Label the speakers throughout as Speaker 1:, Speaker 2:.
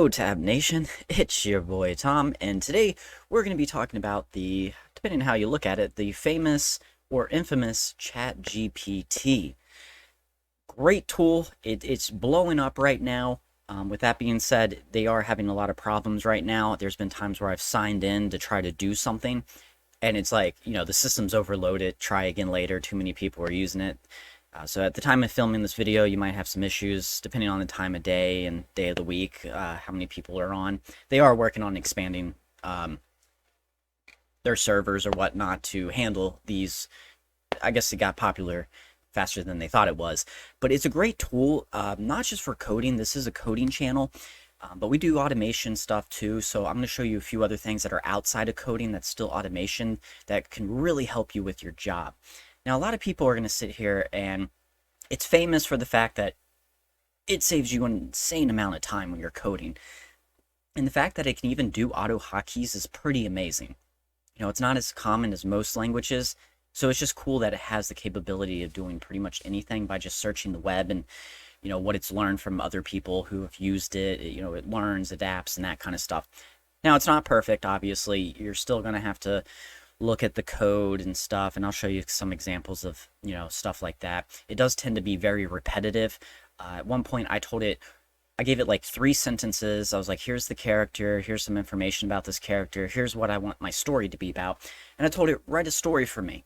Speaker 1: Hello, Tab Nation. It's your boy Tom, and today we're going to be talking about depending on how you look at it, the famous or infamous ChatGPT. Great tool. It's blowing up right now. With that being said, they are having a lot of problems right now. There's been times where I've signed in to try to do something, and it's like, the system's overloaded. Try again later. Too many people are using it. So at the time of filming this video, you might have some issues depending on the time of day and day of the week, how many people are on. They are working on expanding their servers or whatnot to handle these. I guess it got popular faster than they thought it was. But it's a great tool, not just for coding. This is a coding channel, but we do automation stuff too. So I'm going to show you a few other things that are outside of coding that's still automation that can really help you with your job. Now, a lot of people are going to sit here, and it's famous for the fact that it saves you an insane amount of time when you're coding. And the fact that it can even do AutoHotkeys is pretty amazing. It's not as common as most languages, so it's just cool that it has the capability of doing pretty much anything by just searching the web and, what it's learned from other people who have used it. It learns, adapts, and that kind of stuff. Now, it's not perfect, obviously. You're still going to have to look at the code and stuff, and I'll show you some examples of stuff like that. It does tend to be very repetitive. At one point I gave it like 3 sentences. I was like, here's the character, here's some information about this character, here's what I want my story to be about, and I told it, write a story for me,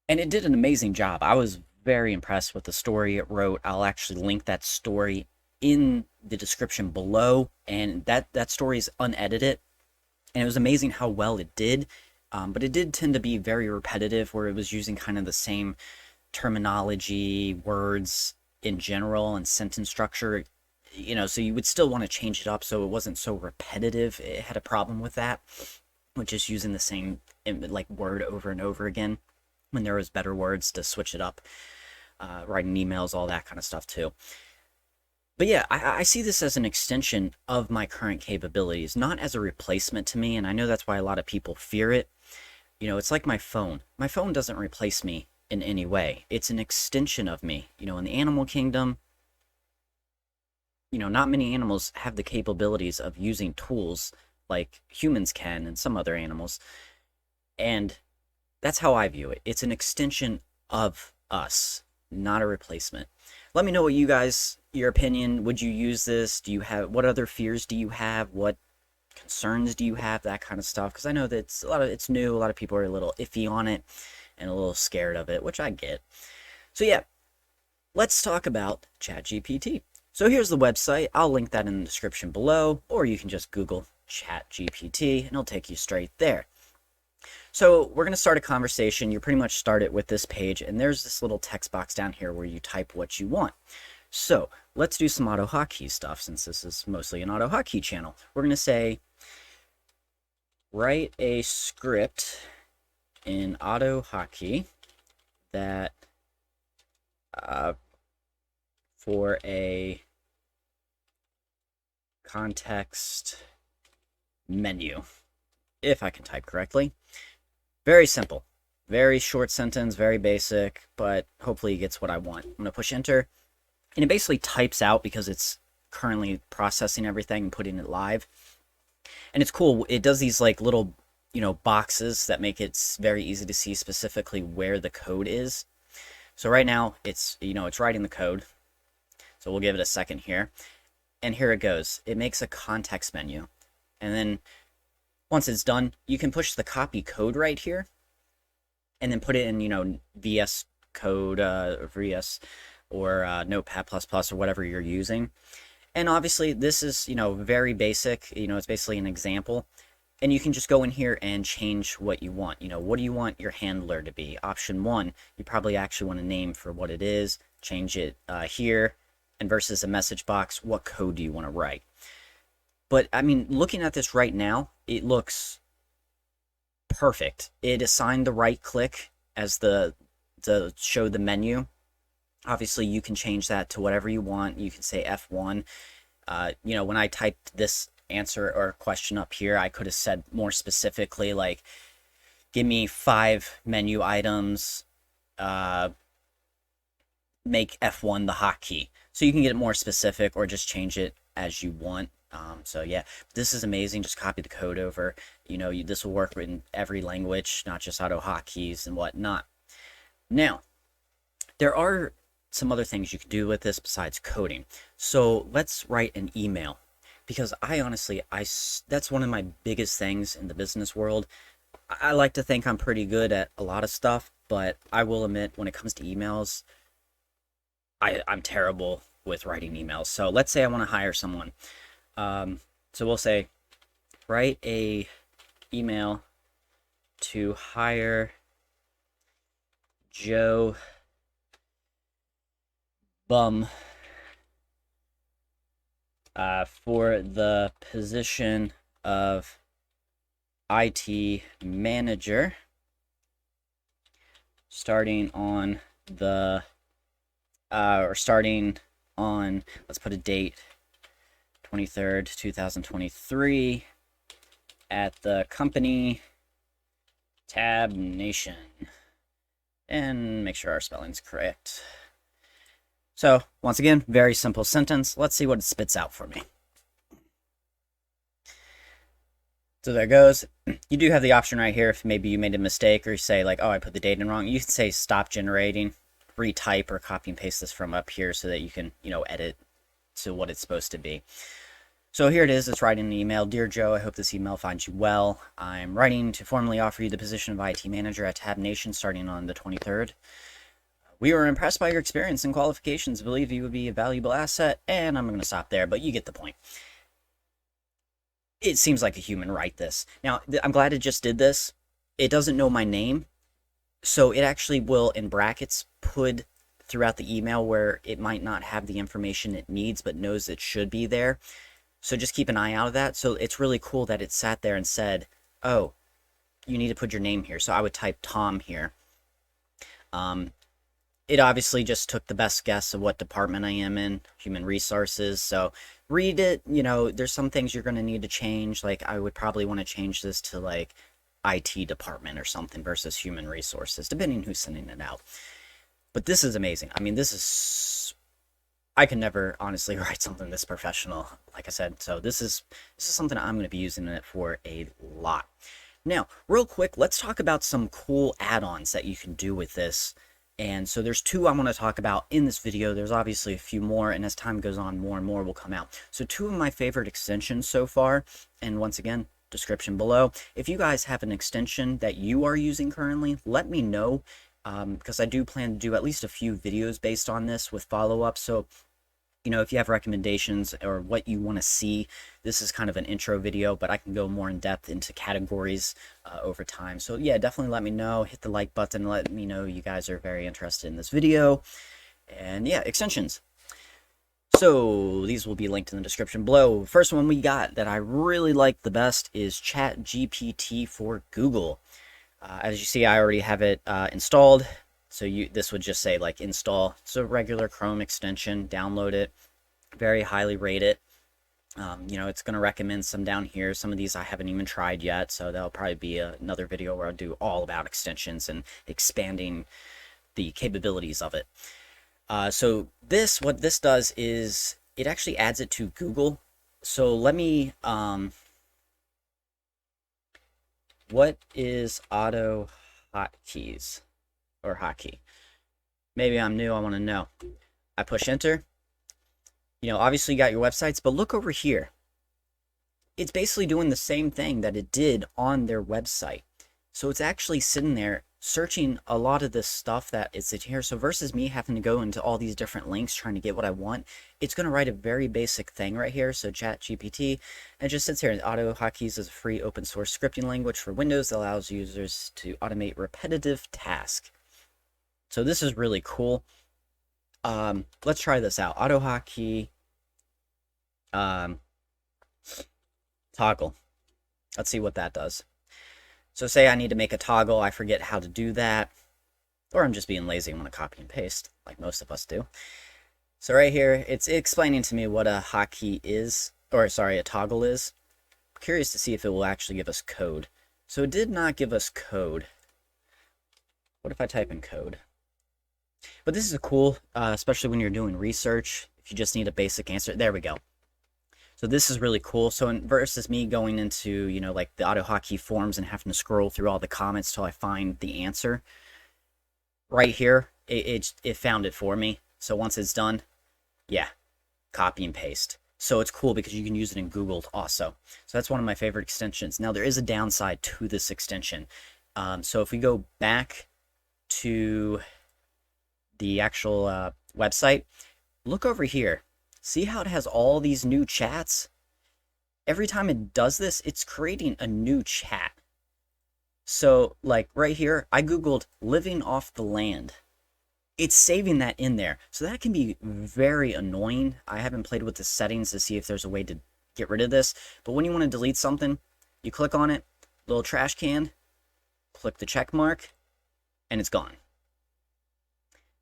Speaker 1: and it did an amazing job. I was very impressed with the story it wrote. I'll actually link that story in the description below, and that story is unedited, and it was amazing how well it did. But it did tend to be very repetitive, where it was using kind of the same terminology, words in general, and sentence structure. So you would still want to change it up so it wasn't so repetitive. It had a problem with that, with just using the same like word over and over again, when there was better words to switch it up. Writing emails, all that kind of stuff too. But yeah, I see this as an extension of my current capabilities, not as a replacement to me, and I know that's why a lot of people fear it. It's like my phone. My phone doesn't replace me in any way. It's an extension of me. In the animal kingdom, not many animals have the capabilities of using tools like humans can and some other animals. And that's how I view it. It's an extension of us, not a replacement. Let me know what your opinion. Would you use this? What other fears do you have? What concerns do you have? That kind of stuff. Because I know that it's new. A lot of people are a little iffy on it and a little scared of it, which I get. So yeah, let's talk about ChatGPT. So here's the website. I'll link that in the description below, or you can just Google ChatGPT and it'll take you straight there. So we're going to start a conversation. You pretty much start it with this page, and there's this little text box down here where you type what you want. So let's do some AutoHotkey stuff, since this is mostly an AutoHotkey channel. We're going to say, write a script in AutoHotkey that for a context menu, if I can type correctly. Very simple, very short sentence, very basic, but hopefully it gets what I want. I'm going to push enter, and it basically types out because it's currently processing everything and putting it live. And it's cool. It does these like little, boxes that make it very easy to see specifically where the code is. So right now it's writing the code. So we'll give it a second here. And here it goes. It makes a context menu. And then once it's done, you can push the copy code right here and then put it in, VS Code, VS, or Notepad++ or whatever you're using. And obviously this is, very basic. It's basically an example. And you can just go in here and change what you want. What do you want your handler to be? Option 1, you probably actually want a name for what it is. Change it here. And versus a message box, what code do you want to write? But, I mean, looking at this right now, it looks perfect. It assigned the right click as to show the menu. Obviously, you can change that to whatever you want. You can say F1. When I typed this answer or question up here, I could have said more specifically, like, give me 5 menu items, make F1 the hotkey. So you can get it more specific or just change it as you want. So yeah, this is amazing. Just copy the code over. This will work in every language, not just AutoHotkeys and whatnot. Now, there are some other things you can do with this besides coding. So let's write an email, because I honestly, that's one of my biggest things in the business world. I like to think I'm pretty good at a lot of stuff, but I will admit when it comes to emails, I'm terrible with writing emails. So let's say I want to hire someone. So we'll say, write a email to hire Joe Bum for the position of IT manager, starting on let's put a date, 23rd, 2023, at the company Tab Nation, and make sure our spelling's correct. So once again, very simple sentence. Let's see what it spits out for me. So there it goes. You do have the option right here if maybe you made a mistake, or you say like, oh, I put the date in wrong. You can say stop generating, retype, or copy and paste this from up here so that you can, edit to what it's supposed to be. So here it is. It's writing an email. Dear Joe, I hope this email finds you well. I'm writing to formally offer you the position of IT manager at Tab Nation starting on the 23rd. We were impressed by your experience and qualifications, believe you would be a valuable asset, and I'm going to stop there, but you get the point. It seems like a human write this. Now, I'm glad it just did this. It doesn't know my name, so it actually will, in brackets, put throughout the email where it might not have the information it needs, but knows it should be there. So just keep an eye out of that. So it's really cool that it sat there and said, oh, you need to put your name here. So I would type Tom here. It obviously just took the best guess of what department I am in, human resources. So read it. There's some things you're going to need to change. Like I would probably want to change this to like IT department or something versus human resources, depending who's sending it out. But this is amazing. I mean, I can never honestly write something this professional, like I said. So this is something I'm going to be using it for a lot. Now, real quick, let's talk about some cool add-ons that you can do with this. And so there's two I want to talk about in this video. There's obviously a few more, and as time goes on, more and more will come out. So two of my favorite extensions so far, and once again, description below. If you guys have an extension that you are using currently, let me know, because I do plan to do at least a few videos based on this with follow-up. So if you have recommendations or what you want to see, this is kind of an intro video, but I can go more in depth into categories over time. So yeah, definitely let me know. Hit the like button. Let me know you guys are very interested in this video. And yeah, extensions. So these will be linked in the description below. First one we got that I really like the best is ChatGPT for Google. As you see, I already have it installed. So this would just say like install. It's a regular Chrome extension. Download it. Very highly rate it. It's going to recommend some down here. Some of these I haven't even tried yet. So that'll probably be another video where I'll do all about extensions and expanding the capabilities of it. So what this does is it actually adds it to Google. So let me, what is AutoHotkeys? Or hotkey. Maybe I'm new, I want to know. I push enter. Obviously you got your websites, but look over here. It's basically doing the same thing that it did on their website. So it's actually sitting there searching a lot of this stuff that is here. So versus me having to go into all these different links trying to get what I want, it's going to write a very basic thing right here. So ChatGPT, and it just sits here. AutoHotkeys is a free open source scripting language for Windows that allows users to automate repetitive tasks. So this is really cool. Let's try this out. AutoHotkey toggle. Let's see what that does. So say I need to make a toggle. I forget how to do that. Or I'm just being lazy and want to copy and paste, like most of us do. So right here, it's explaining to me what a hotkey is, or sorry, a toggle is. I'm curious to see if it will actually give us code. So it did not give us code. What if I type in code? But this is cool, especially when you're doing research. If you just need a basic answer. There we go. So this is really cool. So versus me going into, like the AutoHotkey forums and having to scroll through all the comments till I find the answer, right here, it found it for me. So once it's done, yeah, copy and paste. So it's cool because you can use it in Google also. So that's one of my favorite extensions. Now there is a downside to this extension. So if we go back to the actual website, look over here. See how it has all these new chats? Every time it does this, it's creating a new chat. So like right here, I Googled living off the land. It's saving that in there. So that can be very annoying. I haven't played with the settings to see if there's a way to get rid of this. But when you want to delete something, you click on it, little trash can, click the check mark, and it's gone.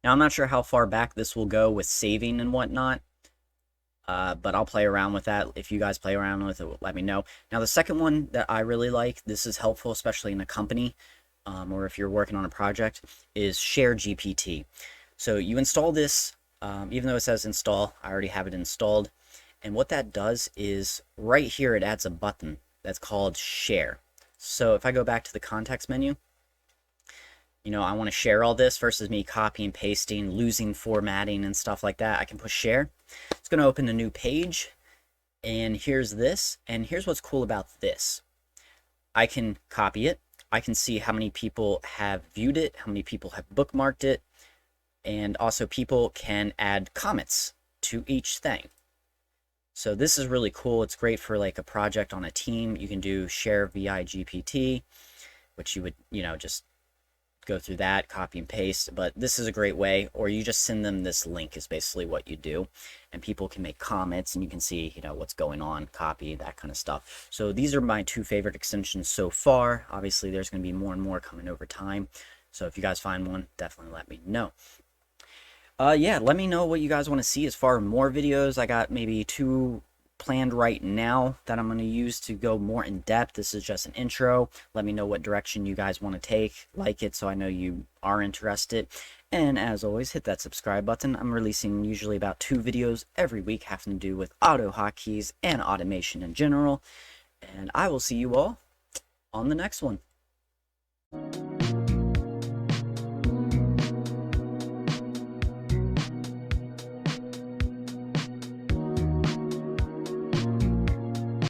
Speaker 1: Now I'm not sure how far back this will go with saving and whatnot. But I'll play around with that. If you guys play around with it, let me know. Now the second one that I really like, this is helpful especially in a company, or if you're working on a project, is ChatGPT. So you install this, even though it says install, I already have it installed. And what that does is right here it adds a button that's called share. So if I go back to the context menu, I want to share all this versus me copying, pasting, losing formatting and stuff like that. I can push share. It's going to open a new page. And here's this. And here's what's cool about this. I can copy it. I can see how many people have viewed it, how many people have bookmarked it. And also people can add comments to each thing. So this is really cool. It's great for like a project on a team. You can do share via GPT, which you would, just go through that, copy and paste, but this is a great way. Or you just send them this link is basically what you do, and people can make comments and you can see what's going on, copy, that kind of stuff. So these are my two favorite extensions so far. Obviously there's going to be more and more coming over time, so if you guys find one, definitely let me know. Yeah, let me know what you guys want to see as far as more videos. I got maybe 2 planned right now that I'm going to use to go more in depth. This is just an intro. Let me know what direction you guys want to take, like it, so I know you are interested. And as always, hit that subscribe button. I'm releasing usually about 2 videos every week having to do with auto hotkeys and automation in general. And I will see you all on the next one.